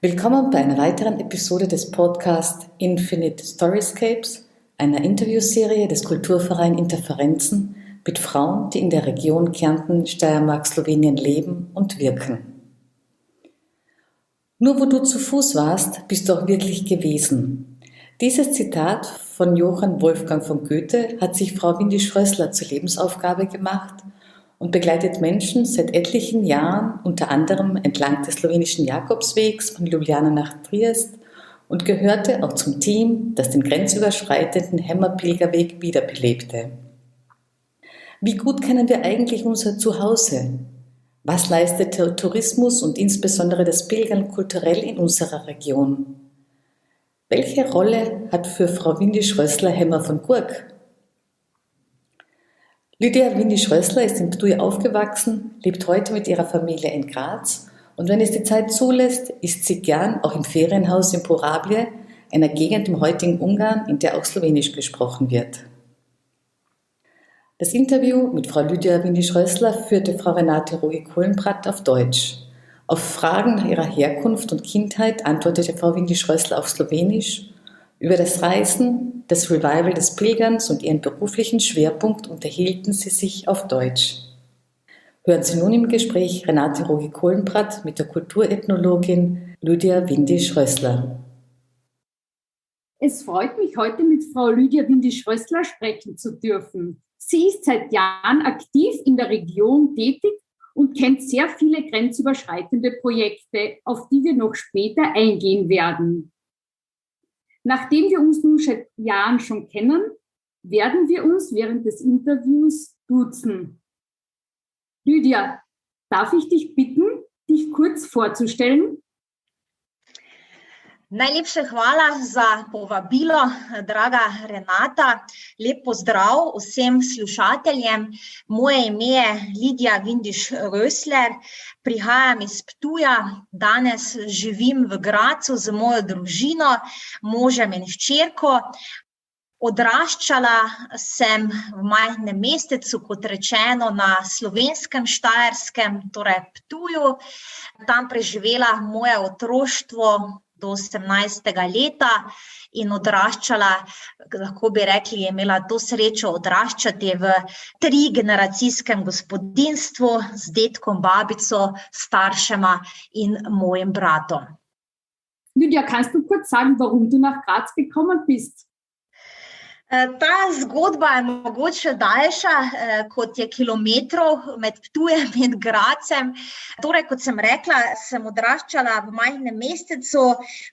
Willkommen bei einer weiteren Episode des Podcasts Infinite Storyscapes, einer Interviewserie des Kulturvereins Interferenzen mit Frauen, die in der Region Kärnten, Steiermark, Slowenien leben und wirken. Nur wo du zu Fuß warst, bist du auch wirklich gewesen. Dieses Zitat von Johann Wolfgang von Goethe hat sich Frau Windy Schrössler zur Lebensaufgabe gemacht und begleitet Menschen seit etlichen Jahren, unter anderem entlang des slowenischen Jakobswegs von Ljubljana nach Triest und gehörte auch zum Team, das den grenzüberschreitenden Hämmerpilgerweg wiederbelebte. Wie gut kennen wir eigentlich unser Zuhause? Was leistet der Tourismus und insbesondere das Pilgern kulturell in unserer Region? Welche Rolle hat für Frau Windy Schrössler Hämmer von Gurk? Lydia Windy Schrössler ist in Ptuj aufgewachsen, lebt heute mit ihrer Familie in Graz und wenn es die Zeit zulässt, ist sie gern auch im Ferienhaus in Porabie, einer Gegend im heutigen Ungarn, in der auch Slowenisch gesprochen wird. Das Interview mit Frau Lydia Windy Schrössler führte Frau Renate Rogi-Kohlenbrat auf Deutsch. Auf Fragen nach ihrer Herkunft und Kindheit antwortete Frau Windy Schrössler auf Slowenisch. Über das Reisen, das Revival des Pilgerns und ihren beruflichen Schwerpunkt unterhielten sie sich auf Deutsch. Hören Sie nun im Gespräch Renate Rogi-Kohlenbrat mit der Kulturethnologin Lydia Windy Schrössler. Es freut mich, heute mit Frau Lydia Windy Schrössler sprechen zu dürfen. Sie ist seit Jahren aktiv in der Region tätig und kennt sehr viele grenzüberschreitende Projekte, auf die wir noch später eingehen werden. Nachdem wir uns nun seit Jahren schon kennen, werden wir uns während des Interviews duzen. Lydia, darf ich dich bitten, dich kurz vorzustellen? Najlepša hvala za povabilo, draga Renata. Lep pozdrav vsem slušateljem. Moje ime je Lydia Windy Schrössler, prihajam iz Ptuja, danes živim v Grazu z mojo družino, možem in hčerko. Odraščala sem v majhnem mestecu, kot rečeno, na slovenskem Štajerskem, torej Ptuju. Tam preživela moje otroštvo do 18. leta in odraščala, lahko bi rekli, je imela to srečo odraščati v 3-generacijskem gospodinjstvu z dedkom, babico, staršema in mojim bratom. Lydia, kannst du kurz sagen, warum du nach Graz gekommen bist? Ta zgodba je mogoče daljša, kot je kilometrov med Ptujem in Grazem. Torej, kot sem rekla, sem odraščala v majhnem mestecu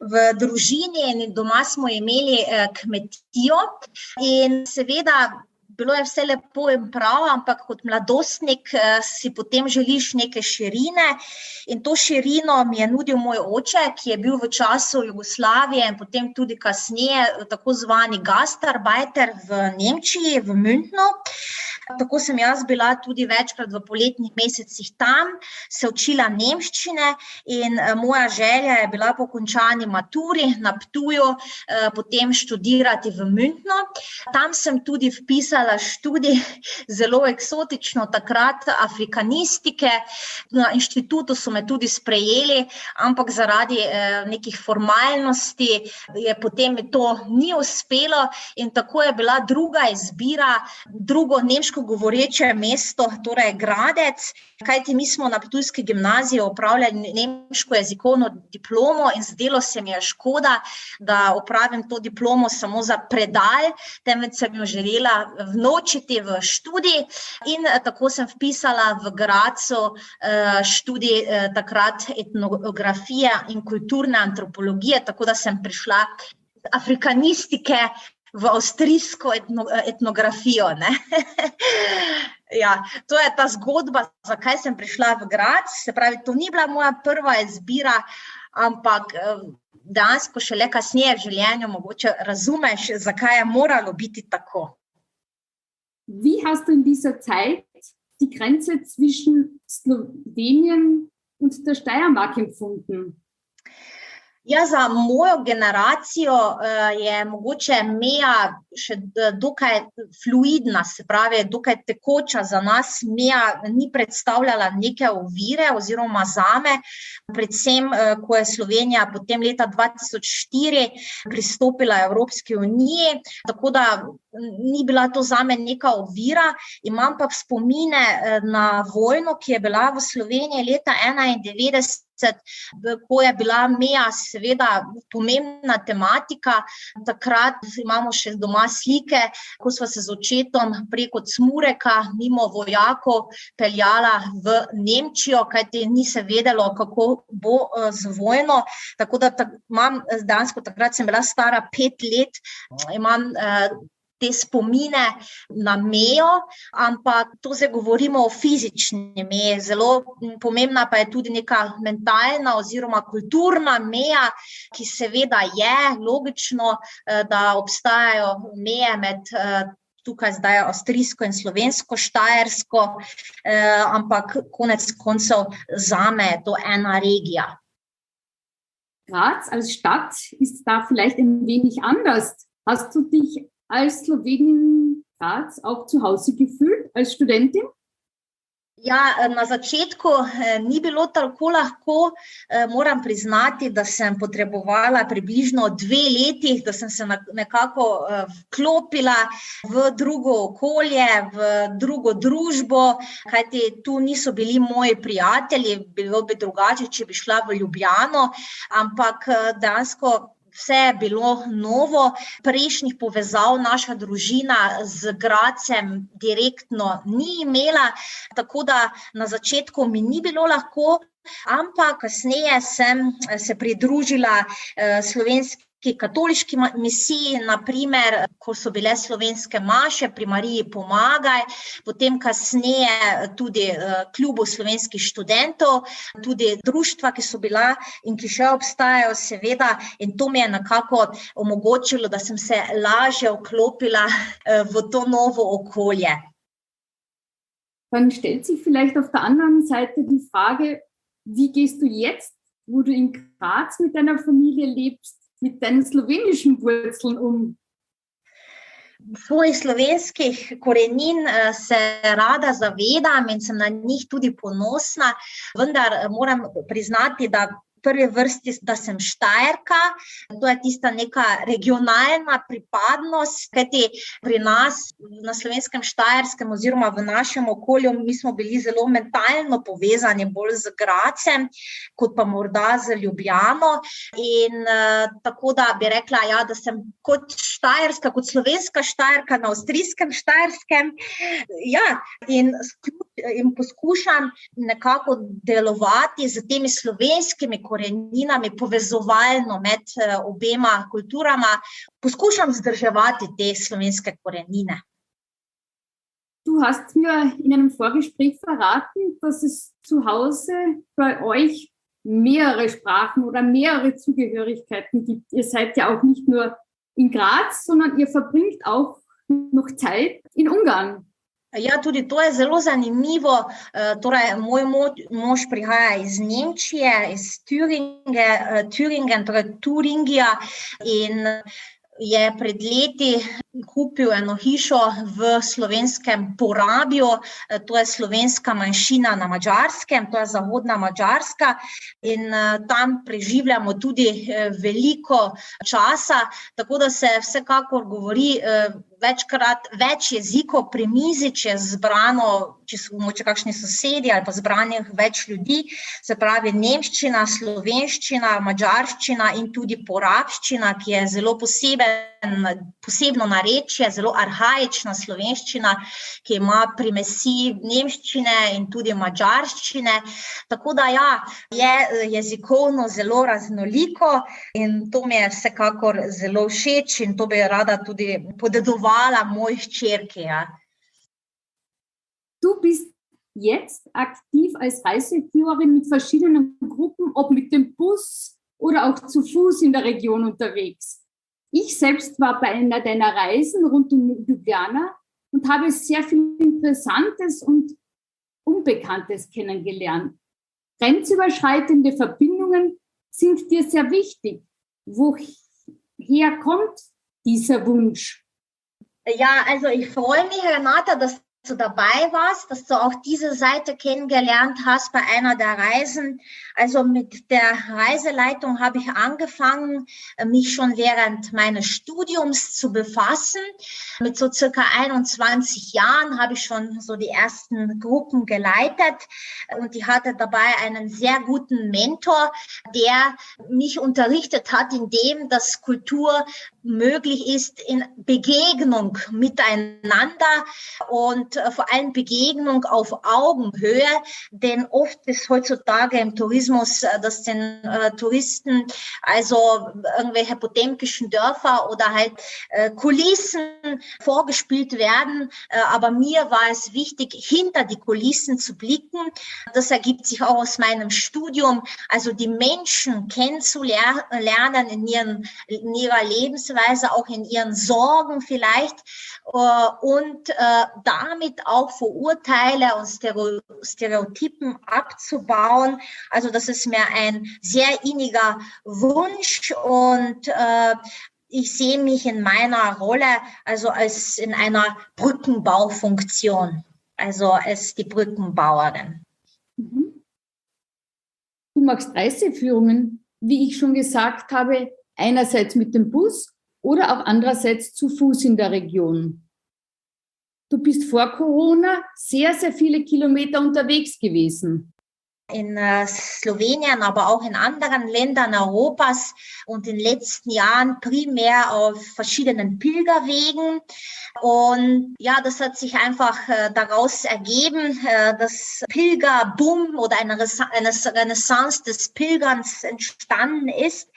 v družini in doma smo imeli kmetijo in seveda bilo je vse lepo in prav, ampak kot mladostnik si potem želiš neke širine in to širino mi je nudil moj oče, ki je bil v času Jugoslavije in potem tudi kasneje tako zvani Gastarbeiter v Nemčiji, v Münchnu. Tako sem jaz bila tudi večkrat v poletnih mesecih tam, se učila nemščine in moja želja je bila po končani maturi na Ptuju potem študirati v Münchnu. Tam sem tudi vpisala študij, zelo eksotično takrat, afrikanistike. Na inštitutu so me tudi sprejeli, ampak zaradi nekih formalnosti je potem to ni uspelo in tako je bila druga izbira, drugo nemško govoreče mesto, torej Gradec, kajti mi smo na ptujski gimnaziji opravljali nemško jezikovno diplomo in zdelo se mi je škoda, da opravim to diplomo samo za predal, temveč sem jo želela vnočiti v študij in tako sem vpisala v Grazu študij takrat etnografije in kulturne antropologije, tako da sem prišla z afrikanistike v avstrijsko etnografijo, ne. Ja, to je ta zgodba, zakaj sem prišla v Graz, se pravi, to ni bila moja prva izbira, ampak dejansko šele kasneje v življenju mogoče razumeš, zakaj je moralo biti tako. Wie hast du in dieser Zeit die Grenze zwischen Slowenien und der Steiermark empfunden? Ja, za mojo generacijo je mogoče meja še dokaj fluidna, se pravi, dokaj tekoča za nas. Meja ni predstavljala neke ovire oziroma zame, predvsem, ko je Slovenija potem leta 2004 pristopila Evropski uniji, tako da ni bila to zame neka ovira. Imam pa spomine na vojno, ki je bila v Sloveniji leta 1991, ko je bila meja seveda pomembna tematika. Takrat imamo še doma slike, ko sva se z očetom preko Cmureka mimo vojakov peljala v Nemčijo, kajti ni se vedelo, kako bo z vojno. Tako da imam dejansko, takrat sem bila stara 5 let, imam te spomine na mejo, ampak to zdaj govorimo o fizični meji. Zelo pomembna pa je tudi neka mentalna oziroma kulturna meja, ki seveda je logično, da obstajajo meje med tukaj zdaj avstrijsko in slovensko Štajersko, ampak konec koncev zame je to ena regija. Graz als Stadt ist da vielleicht ein wenig anders. Hast du dich als Slowenin Graz auch zu Hause gefühlt, als Studentin? Ja, na začetku ni bilo tako lahko. Moram priznati, da sem potrebovala približno 2 leti, da sem se nekako vklopila v drugo okolje, v drugo družbo, kajti tu niso bili moji prijatelji, bilo bi drugače, če bi šla v Ljubljano, ampak dejansko vse je bilo novo, prejšnjih povezav naša družina z Grazem direktno ni imela, tako da na začetku mi ni bilo lahko, ampak kasneje sem se pridružila slovenski katoliški misiji, naprimer, ko so bile slovenske maše pri Mariji Pomagaj, potem kasneje tudi klubu slovenskih študentov, tudi društva, ki so bila in ki še obstajajo seveda, in to mi je nekako omogočilo, da sem se lažje vklopila v to novo okolje. Dann stellt sich vielleicht auf der anderen Seite die Frage, wie gehst du jetzt, wo du in Graz mit deiner Familie lebst, mit deinen slowenischen Wurzeln um? Svojih slovenskih korenin se rada zavedam in sem na njih tudi ponosna, vendar moram priznati, da v prvi vrsti, da sem Štajerka, to je tista neka regionalna pripadnost, kajti pri nas na slovenskem Štajerskem oziroma v našem okolju mi smo bili zelo mentalno povezani bolj z Grazem, kot pa morda z Ljubljano, in tako da bi rekla, ja, da sem kot Štajerska, kot slovenska Štajerka na avstrijskem Štajerskem, ja, in poskušam nekako delovati z temi slovenskimi koreninami povezovalno med obema kulturama, poskušam vzdrževati te slovenske korenine. Du hast mir in einem Vorgespräch verraten, dass es zu Hause bei euch mehrere Sprachen oder mehrere Zugehörigkeiten gibt. Ihr seid ja auch nicht nur in Graz, sondern ihr verbringt auch noch Zeit in Ungarn. Ja, tudi to je zelo zanimivo. Torej, moj mož prihaja iz Nemčije, iz Thüringen, torej Thuringija, in je pred leti kupil eno hišo v slovenskem Porabju, to je slovenska manjšina na Madžarskem, to je zahodna Madžarska, in tam preživljamo tudi veliko časa, tako da se vsekakor govori večkrat več jezikov pri mizi, če je zbrano, če so mogoče kakšni sosedi ali pa zbranih več ljudi, se pravi nemščina, slovenščina, madžarščina in tudi porabščina, ki je zelo posebno narečje, zelo arhaična slovenščina, ki ima primesi nemščine in tudi madžarščine. Tako da ja, je jezikovno zelo raznoliko in to mi je vsekakor zelo všeč in to bi rada tudi podedovala moji hčerki. Ja. Du bist jetzt aktiv als Reiseführerin mit verschiedenen Gruppen, ob mit dem Bus oder auch zu Fuß in der Region unterwegs. Ich selbst war bei einer deiner Reisen rund um Ljubljana und habe sehr viel Interessantes und Unbekanntes kennengelernt. Grenzüberschreitende Verbindungen sind dir sehr wichtig. Woher kommt dieser Wunsch? Ja, also ich freue mich, Renata, dass du dabei warst, dass du auch diese Seite kennengelernt hast bei einer der Reisen. Also mit der Reiseleitung habe ich angefangen, mich schon während meines Studiums zu befassen. Mit so circa 21 Jahren habe ich schon so die ersten Gruppen geleitet und ich hatte dabei einen sehr guten Mentor, der mich unterrichtet hat, in dem das Kultur möglich ist in Begegnung miteinander und vor allem Begegnung auf Augenhöhe, denn oft ist heutzutage im Tourismus, dass den Touristen also irgendwelche potemkischen Dörfer oder halt Kulissen vorgespielt werden, aber mir war es wichtig, hinter die Kulissen zu blicken. Das ergibt sich auch aus meinem Studium, also die Menschen kennenzulernen in ihrer Lebensweise, auch in ihren Sorgen vielleicht und damit auch Vorurteile und Stereotypen abzubauen. Also das ist mir ein sehr inniger Wunsch und ich sehe mich in meiner Rolle also als in einer Brückenbaufunktion, also als die Brückenbauerin. Du machst Reiseführungen, wie ich schon gesagt habe, einerseits mit dem Bus oder auch andererseits zu Fuß in der Region. Du bist vor Corona sehr, sehr viele Kilometer unterwegs gewesen. In Slowenien, aber auch in anderen Ländern Europas und in den letzten Jahren primär auf verschiedenen Pilgerwegen. Und ja, das hat sich einfach daraus ergeben, dass Pilgerboom oder eine Renaissance des Pilgerns entstanden ist.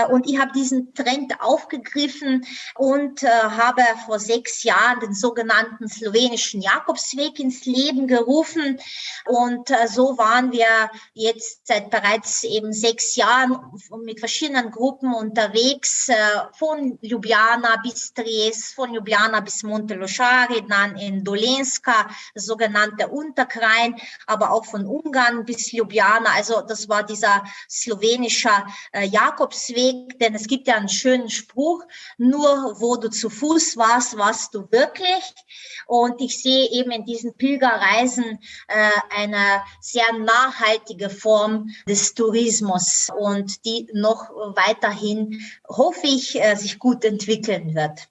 Und ich habe diesen Trend aufgegriffen und habe vor 6 Jahren den sogenannten slowenischen Jakobsweg ins Leben gerufen. Und so waren wir jetzt seit bereits eben 6 Jahren mit verschiedenen Gruppen unterwegs, von Ljubljana bis Triest, von Ljubljana bis Montelošari, dann in Dolenjska, das sogenannte Unterkrain, aber auch von Ungarn bis Ljubljana. Also das war dieser slowenische Jakobsweg, denn es gibt ja einen schönen Spruch, nur wo du zu Fuß warst, warst du wirklich. Und ich sehe eben in diesen Pilgerreisen eine sehr nachhaltige Form des Tourismus und die noch weiterhin, hoffe ich, sich gut entwickeln wird.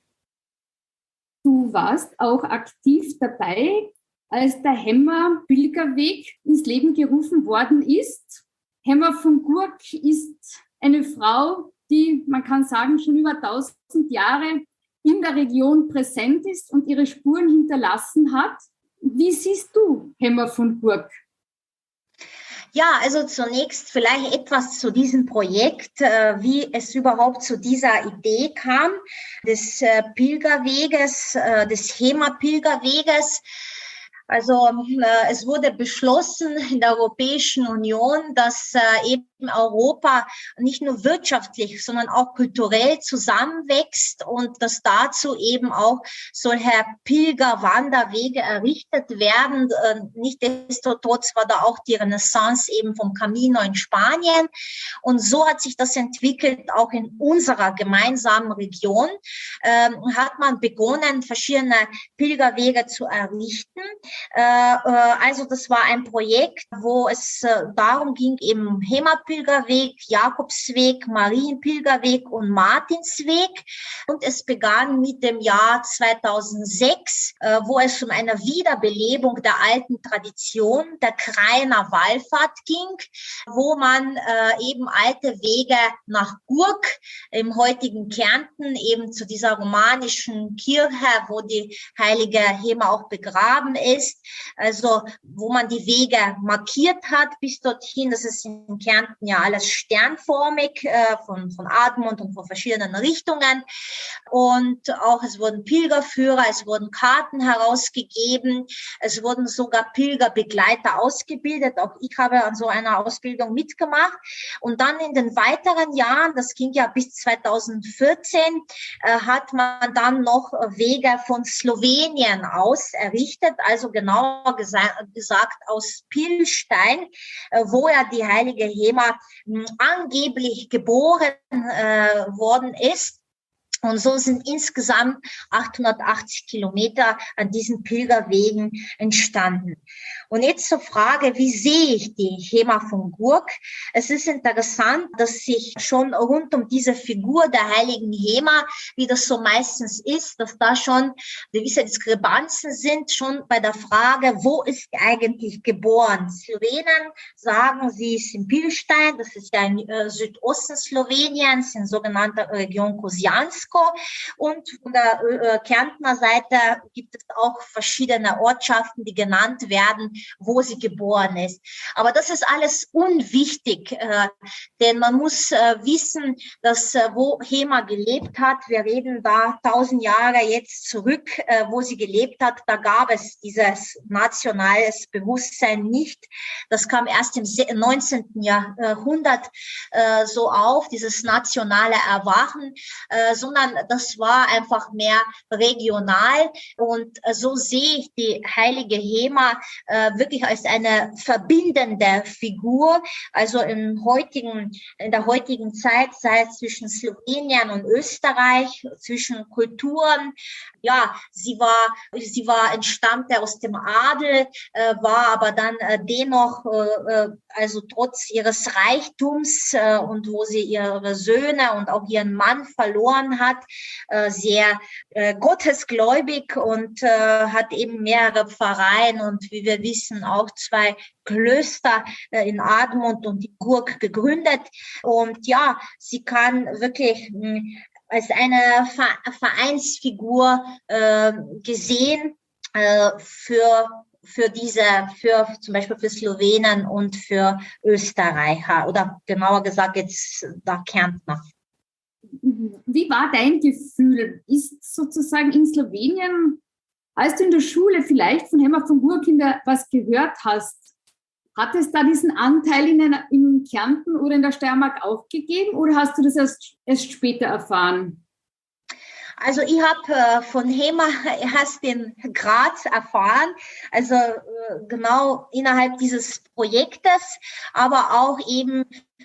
Du warst auch aktiv dabei, als der Hemmer-Pilgerweg ins Leben gerufen worden ist. Hemmer von Gurk ist eine Frau, die, man kann sagen, schon über 1000 Jahre in der Region präsent ist und ihre Spuren hinterlassen hat. Wie siehst du Hemmer von Gurk? Ja, also zunächst vielleicht etwas zu diesem Projekt, wie es überhaupt zu dieser Idee kam, des Pilgerweges, des Hema-Pilgerweges. Also es wurde beschlossen in der Europäischen Union, dass eben Europa nicht nur wirtschaftlich, sondern auch kulturell zusammenwächst und dass dazu eben auch solche Pilgerwanderwege errichtet werden. Nichtsdestotrotz war da auch die Renaissance eben vom Camino in Spanien. Und so hat sich das entwickelt, auch in unserer gemeinsamen Region. Hat man begonnen, verschiedene Pilgerwege zu errichten. Also das war ein Projekt, wo es darum ging, eben Hema-Pilgerweg, Jakobsweg, Marienpilgerweg und Martinsweg. Und es begann mit dem Jahr 2006, wo es um eine Wiederbelebung der alten Tradition der Krainer Wallfahrt ging, wo man eben alte Wege nach Gurk im heutigen Kärnten, eben zu dieser romanischen Kirche, wo die heilige Hema auch begraben ist, also wo man die Wege markiert hat bis dorthin. Das ist in Kärnten ja alles sternförmig, von Admont und von verschiedenen Richtungen. Und auch es wurden Pilgerführer, es wurden Karten herausgegeben, es wurden sogar Pilgerbegleiter ausgebildet. Auch ich habe an so einer Ausbildung mitgemacht. Und dann in den weiteren Jahren, das ging ja bis 2014, hat man dann noch Wege von Slowenien aus errichtet, also genauer gesagt aus Pilstein, wo ja die heilige Hema HEMA angeblich geboren worden ist. Und so sind insgesamt 880 Kilometer an diesen Pilgerwegen entstanden. Und jetzt zur Frage, wie sehe ich die HEMA von Gurk? Es ist interessant, dass sich schon rund um diese Figur der heiligen HEMA, wie das so meistens ist, dass da schon gewisse Diskrepanzen sind, schon bei der Frage, wo ist sie eigentlich geboren? Slowenen sagen, sie ist in Pilstein, das ist ja im Südosten Sloweniens, in sogenannter Region Kosiansko. Und von der Kärntner Seite gibt es auch verschiedene Ortschaften, die genannt werden, wo sie geboren ist. Aber das ist alles unwichtig, denn man muss wissen, dass wo HEMA gelebt hat, wir reden da 1000 Jahre jetzt zurück, wo sie gelebt hat, da gab es dieses nationales Bewusstsein nicht. Das kam erst im 19. Jahrhundert so auf, dieses nationale Erwachen, sondern das war einfach mehr regional. Und so sehe ich die heilige HEMA wirklich als eine verbindende Figur. Also in der heutigen Zeit, sei es zwischen Slowenien und Österreich, zwischen Kulturen. Ja, sie entstammte aus dem Adel, war aber dann dennoch, also trotz ihres Reichtums und wo sie ihre Söhne und auch ihren Mann verloren hat, sehr gottesgläubig und hat eben mehrere Pfarreien und wie wir wissen auch 2 Klöster in Admont und die Gurk gegründet. Und ja, sie kann wirklich als eine Vereinsfigur gesehen für zum Beispiel für Slowenen und für Österreicher oder genauer gesagt jetzt der Kärntner. Wie war dein Gefühl? Ist sozusagen in Slowenien, als du in der Schule vielleicht von HEMA von Gurk was gehört hast, hat es da diesen Anteil in Kärnten oder in der Steiermark auch gegeben oder hast du das erst später erfahren? Also ich habe von HEMA erst in Graz erfahren, also genau innerhalb dieses Projektes, aber auch eben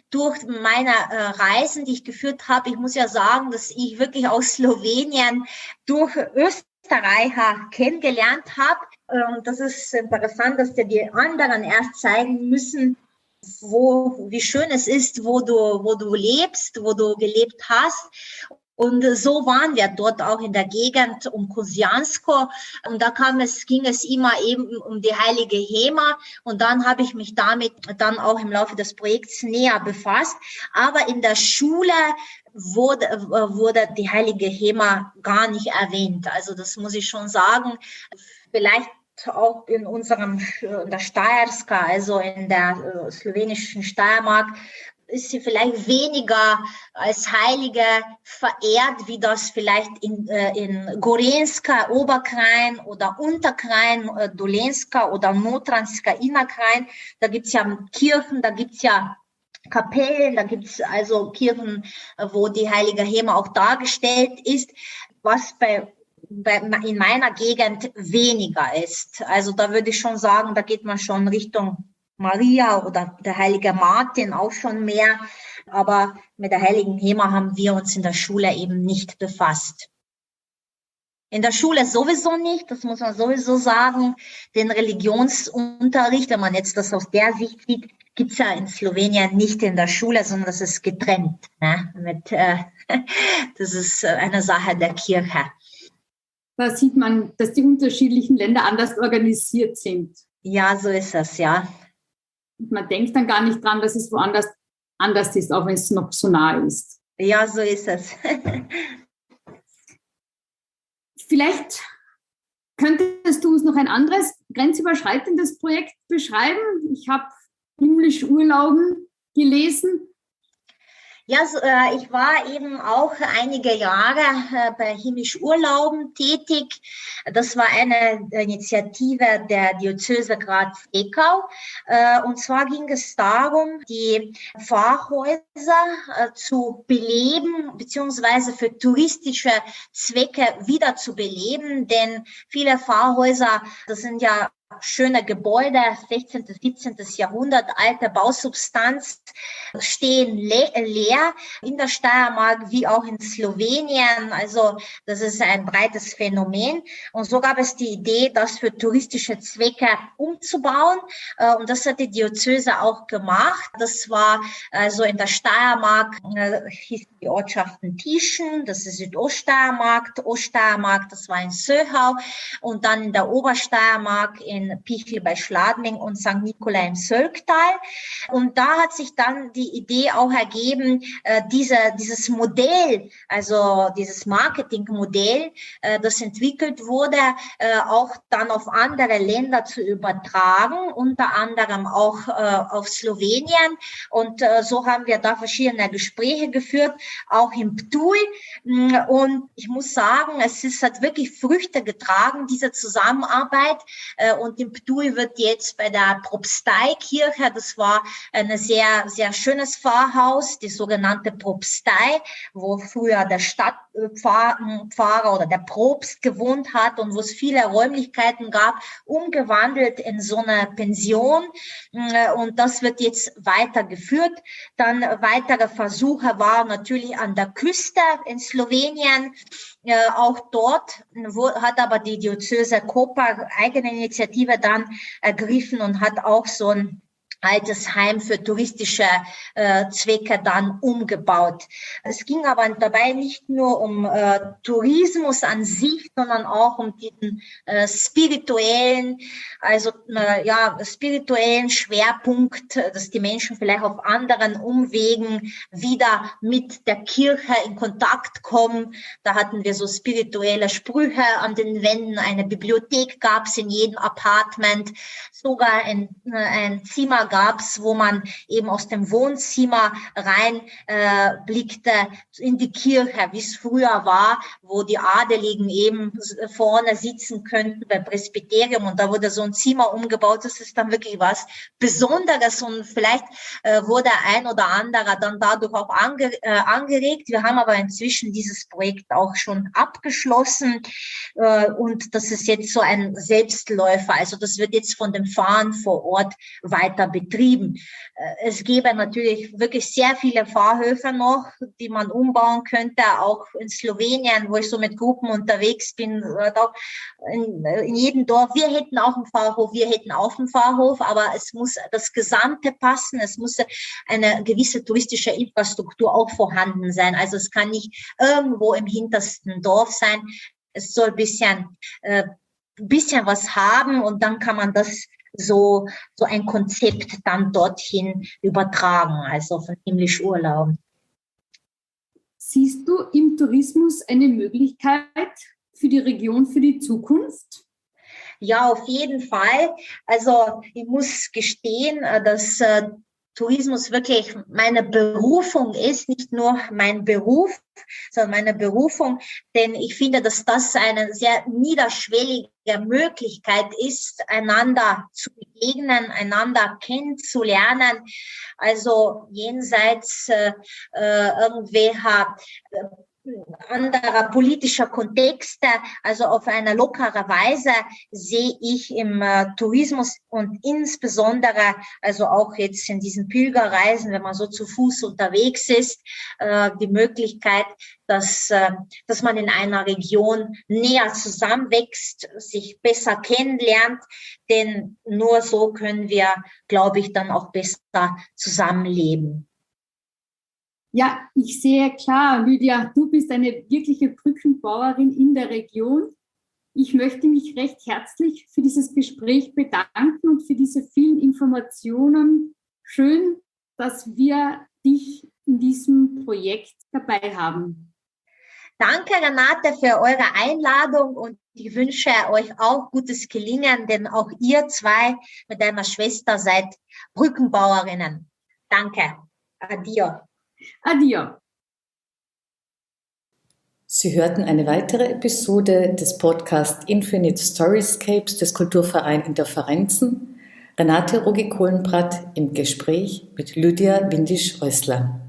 durch meine Reisen, die ich geführt habe. Ich muss ja sagen, dass ich wirklich aus Slowenien durch Österreicher kennengelernt habe. Das ist interessant, dass dir die anderen erst zeigen müssen, wie schön es ist, wo du lebst, wo du gelebt hast. Und so waren wir dort auch in der Gegend um Kosiansko. Und da ging es immer eben um die heilige HEMA. Und dann habe ich mich damit dann auch im Laufe des Projekts näher befasst. Aber in der Schule wurde die heilige HEMA gar nicht erwähnt. Also das muss ich schon sagen. Vielleicht auch in der Steierska, also in der slowenischen Steiermark, ist sie vielleicht weniger als Heilige verehrt, wie das vielleicht in Gorenska, Oberkrain oder Unterkrain, Dolenska oder Notranska, Innerkrain. Da gibt's ja Kirchen, da gibt's ja Kapellen, da gibt's also Kirchen, wo die heilige HEMA auch dargestellt ist, was in meiner Gegend weniger ist. Also da würde ich schon sagen, da geht man schon Richtung Maria oder der heilige Martin auch schon mehr. Aber mit der heiligen HEMA haben wir uns in der Schule eben nicht befasst. In der Schule sowieso nicht, das muss man sowieso sagen. Den Religionsunterricht, wenn man jetzt das aus der Sicht sieht, gibt's ja in Slowenien nicht in der Schule, sondern das ist getrennt. Ne? Das ist eine Sache der Kirche. Da sieht man, dass die unterschiedlichen Länder anders organisiert sind. Ja, so ist es, ja. Und man denkt dann gar nicht dran, dass es woanders anders ist, auch wenn es noch so nah ist. Ja, so ist es. Vielleicht könntest du uns noch ein anderes grenzüberschreitendes Projekt beschreiben? Ich habe himmlisch Urlauben gelesen. Ja, ich war eben auch einige Jahre bei Himmlisch Urlauben tätig. Das war eine Initiative der Diözese Graz-Dessau. Und zwar ging es darum, die Pfarrhäuser zu beleben, beziehungsweise für touristische Zwecke wieder zu beleben. Denn viele Pfarrhäuser, das sind ja schöne Gebäude, 16., 17. Jahrhundert, alte Bausubstanz, stehen leer in der Steiermark wie auch in Slowenien. Also das ist ein breites Phänomen. Und so gab es die Idee, das für touristische Zwecke umzubauen. Und das hat die Diözese auch gemacht. Das war also in der Steiermark, hieß die Ortschaften Tieschen, das ist Südoststeiermark, Oststeiermark, das war in Söhau. Und dann in der Obersteiermark in Pichel bei Schladming und St. Nikolai im Sölktal. Und da hat sich dann die Idee auch ergeben, dieses Modell, also dieses Marketingmodell, das entwickelt wurde, auch dann auf andere Länder zu übertragen, unter anderem auch auf Slowenien. Und so haben wir da verschiedene Gespräche geführt, auch im Ptuj. Und ich muss sagen, es hat wirklich Früchte getragen, diese Zusammenarbeit. Und im Ptuj wird jetzt bei der Propsteikirche, das war ein sehr, sehr schönes Pfarrhaus, die sogenannte Propstei, wo früher der Stadtpfarrer oder der Propst gewohnt hat und wo es viele Räumlichkeiten gab, umgewandelt in so eine Pension. Und das wird jetzt weitergeführt. Dann weitere Versuche waren natürlich an der Küste in Slowenien. Auch dort hat aber die Diözese Koper eigene Initiative dann ergriffen und hat auch so ein altes Heim für touristische Zwecke dann umgebaut. Es ging aber dabei nicht nur um Tourismus an sich, sondern auch um diesen spirituellen Schwerpunkt, dass die Menschen vielleicht auf anderen Umwegen wieder mit der Kirche in Kontakt kommen. Da hatten wir so spirituelle Sprüche an den Wänden. Eine Bibliothek gab es in jedem Apartment, sogar ein Zimmer gab es, wo man eben aus dem Wohnzimmer rein blickte in die Kirche, wie es früher war, wo die Adeligen eben vorne sitzen könnten beim Presbyterium, und da wurde so ein Zimmer umgebaut. Das ist dann wirklich was Besonderes, und vielleicht wurde ein oder anderer dann dadurch auch angeregt. Wir haben aber inzwischen dieses Projekt auch schon abgeschlossen, und das ist jetzt so ein Selbstläufer. Also das wird jetzt von dem Pfarrern vor Ort weiter betrieben. Es gäbe natürlich wirklich sehr viele Pfarrhöfe noch, die man umbauen könnte, auch in Slowenien, wo ich so mit Gruppen unterwegs bin, auch in jedem Dorf. Wir hätten auch einen Pfarrhof, wir hätten auch einen Pfarrhof, aber es muss das Gesamte passen, es muss eine gewisse touristische Infrastruktur auch vorhanden sein. Also es kann nicht irgendwo im hintersten Dorf sein. Es soll ein bisschen was haben, und dann kann man das so ein Konzept dann dorthin übertragen, also von himmlisch Urlaub. Siehst du im Tourismus eine Möglichkeit für die Region, für die Zukunft? Ja, auf jeden Fall. Also ich muss gestehen, dass Tourismus wirklich meine Berufung ist, nicht nur mein Beruf, sondern meine Berufung, denn ich finde, dass das eine sehr niederschwellige Möglichkeit ist, einander zu begegnen, einander kennenzulernen, also jenseits irgendwelcher anderer politischer Kontexte, also auf eine lockere Weise sehe ich im Tourismus und insbesondere, also auch jetzt in diesen Pilgerreisen, wenn man so zu Fuß unterwegs ist, die Möglichkeit, dass man in einer Region näher zusammenwächst, sich besser kennenlernt, denn nur so können wir, glaube ich, dann auch besser zusammenleben. Ja, ich sehe klar, Lydia, du bist eine wirkliche Brückenbauerin in der Region. Ich möchte mich recht herzlich für dieses Gespräch bedanken und für diese vielen Informationen. Schön, dass wir dich in diesem Projekt dabei haben. Danke, Renate, für eure Einladung, und ich wünsche euch auch gutes Gelingen, denn auch ihr zwei mit deiner Schwester seid Brückenbauerinnen. Danke. Adio. Adio. Sie hörten eine weitere Episode des Podcasts Infinite Storyscapes des Kulturvereins Interferenzen. Renate Rogi-Kohlenbrath im Gespräch mit Lydia Windisch-Rössler.